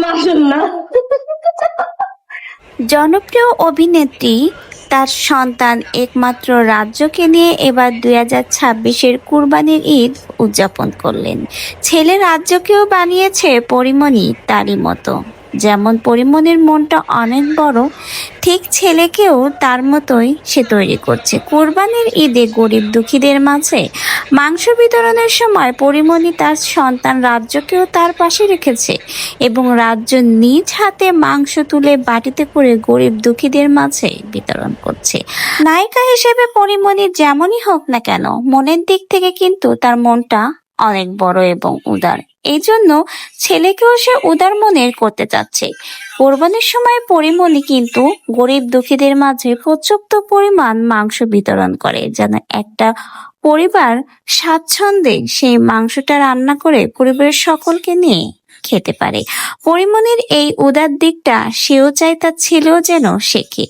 মাশাআল্লাহ। জনপ্রিয় অভিনেত্রী তার সন্তান একমাত্র রাজ্যকে নিয়ে এবার 2026-এর কুরবানির ঈদ উদযাপন করলেন। ছেলে রাজ্যকেও বানিয়েছে পরিমণি তারই মতো। যেমন পরিমণির মনটা অনেক বড়, ঠিক ছেলেকেও তার মতোই সে তৈরি করছে। কোরবানির ঈদে গরিব দুঃখীদের মাঝে মাংস বিতরণের সময় পরিমণি তার সন্তান রাজ্যকেও তার পাশে রেখেছে এবং রাজ্য নিজ হাতে মাংস তুলে বাটিতে করে গরিব দুঃখীদের মাঝে বিতরণ করছে। নায়িকা হিসেবে পরিমণি যেমনই হোক না কেন, মনের দিক থেকে কিন্তু তার মনটা অনেক বড় এবং উদার। এই জন্য ছেলেকেও সে উদার মনের করতে চাচ্ছে। কোরবানির সময় পরিমণি কিন্তু গরিব দুঃখীদের মাঝে পর্যাপ্ত পরিমাণ মাংস বিতরণ করে, যেন একটা পরিবার স্বাচ্ছন্দ্যে সেই মাংসটা রান্না করে পরিবারের সকলকে নিয়ে খেতে পারে। পরিমণির এই উদার দিকটা সেও চায় তার ছেলেও যেন শেখে।